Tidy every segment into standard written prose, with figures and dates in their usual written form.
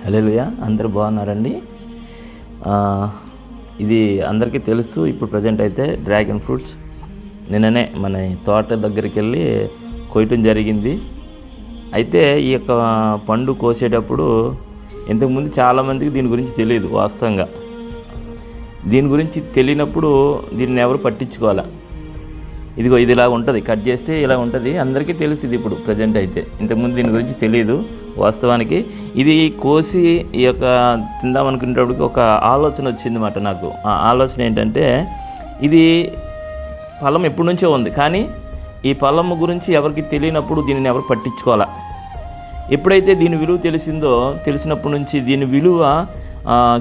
హల్లెలూయా. అందరూ బాగున్నారండి. ఇది అందరికీ తెలుసు. ఇప్పుడు ప్రజెంట్ అయితే డ్రాగన్ ఫ్రూట్స్ నిన్ననే మన తోట దగ్గరికి వెళ్ళి కొయ్యటం జరిగింది. అయితే ఈ యొక్క పండు కోసేటప్పుడు ఇంతకుముందు చాలామందికి దీని గురించి తెలియదు. వాస్తవంగా దీని గురించి తెలియనప్పుడు దీన్ని ఎవరు పట్టించుకోవాలా. ఇదిగో ఇది ఇలా ఉంటుంది, కట్ చేస్తే ఇలా ఉంటుంది, అందరికీ తెలుసు. ఇది ఇప్పుడు ప్రజెంట్ అయితే ఇంతకుముందు దీని గురించి తెలియదు. వాస్తవానికి ఇది కోసి ఈ యొక్క తిందామనుకునేటప్పటికి ఒక ఆలోచన వచ్చిందన్నమాట నాకు. ఆ ఆలోచన ఏంటంటే, ఇది ఫలం ఎప్పటి నుంచో ఉంది, కానీ ఈ ఫలం గురించి ఎవరికి తెలియనప్పుడు దీనిని ఎవరు పట్టించుకోవాలా. ఎప్పుడైతే దీని విలువ తెలిసినప్పటి నుంచి దీని విలువ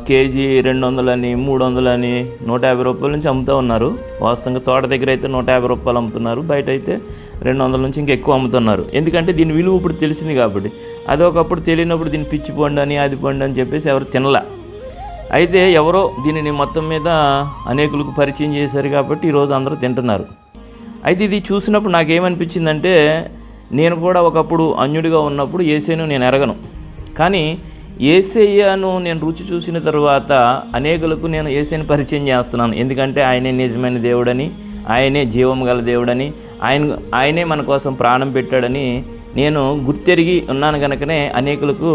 కేజీ 200 అని 300 అని 150 రూపాయల నుంచి అమ్ముతూ ఉన్నారు. వాస్తవంగా తోట దగ్గర అయితే 150 రూపాయలు అమ్ముతున్నారు, బయట అయితే 200 నుంచి ఇంకా ఎక్కువ అమ్ముతున్నారు. ఎందుకంటే దీని విలువ ఇప్పుడు తెలిసింది కాబట్టి. అది ఒకప్పుడు తెలియనప్పుడు దీన్ని పిచ్చి పండు అని అది పండు అని చెప్పేసి ఎవరు తినలా. అయితే ఎవరో దీనిని మొత్తం మీద అనేకులకు పరిచయం చేశారు కాబట్టి ఈరోజు అందరూ తింటున్నారు. అయితే ఇది చూసినప్పుడు నాకేమనిపించిందంటే, నేను కూడా ఒకప్పుడు అన్యుడిగా ఉన్నప్పుడు యేసేను నేను ఎరగను, కానీ యేసయ్యను నేను రుచి చూసిన తర్వాత అనేకులకు నేను యేసయ్యను పరిచయం చేస్తున్నాను. ఎందుకంటే ఆయనే నిజమైన దేవుడని, ఆయనే జీవం గల దేవుడని, ఆయనే మన కోసం ప్రాణం పెట్టాడని నేను గుర్తెరిగి ఉన్నాను కనుకనే అనేకులకు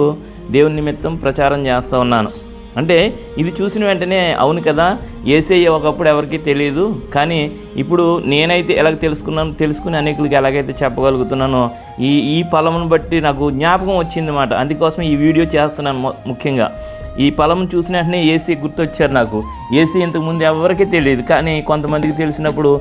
దేవుని నిమిత్తం ప్రచారం చేస్తూ ఉన్నాను. అంటే ఇది చూసిన వెంటనే అవును కదా, యేసయ్య ఒకప్పుడు ఎవరికీ తెలియదు, కానీ ఇప్పుడు నేనైతే ఎలాగ తెలుసుకుని అనేకులకి ఎలాగైతే చెప్పగలుగుతున్నానో ఈ ఫలమును బట్టి నాకు జ్ఞాపకం వచ్చిందన్నమాట. అందుకోసం ఈ వీడియో చేస్తున్నాను. ముఖ్యంగా ఈ ఫలం చూసిన వెంటనే యేసయ్య గుర్తొచ్చారు నాకు. యేసయ్య ఇంతకుముందు ఎవరికీ తెలియదు, కానీ కొంతమందికి తెలిసినప్పుడు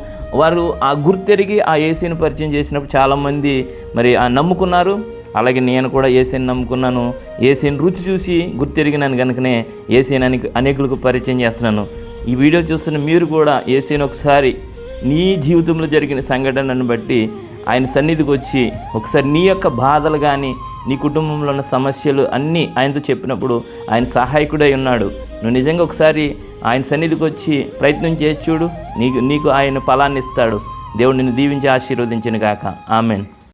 వారు ఆ గుర్తెరిగి ఆ యేసయ్యను పరిచయం చేసినప్పుడు చాలామంది మరి నమ్ముకున్నారు. అలాగే నేను కూడా యేసయ్యను నమ్ముకున్నాను. యేసయ్యను రుచి చూసి గుర్తెరిగినాను కనుకనే యేసయ్యను అనేకులకు పరిచయం చేస్తున్నాను. ఈ వీడియో చూస్తున్న మీరు కూడా యేసయ్యను ఒకసారి నీ జీవితంలో జరిగిన సంఘటనను బట్టి ఆయన సన్నిధికి వచ్చి ఒకసారి నీ యొక్క బాధలు కానీ నీ కుటుంబంలో ఉన్న సమస్యలు అన్నీ ఆయనతో చెప్పినప్పుడు ఆయన సహాయకుడై ఉన్నాడు. నువ్వు నిజంగా ఒకసారి ఆయన సన్నిధికి వచ్చి ప్రయత్నం చేసి చూడు, నీకు ఆయన ఫలాన్ని ఇస్తాడు. దేవుడు నిన్ను దీవించి ఆశీర్వదించును గాక. ఆమేన్.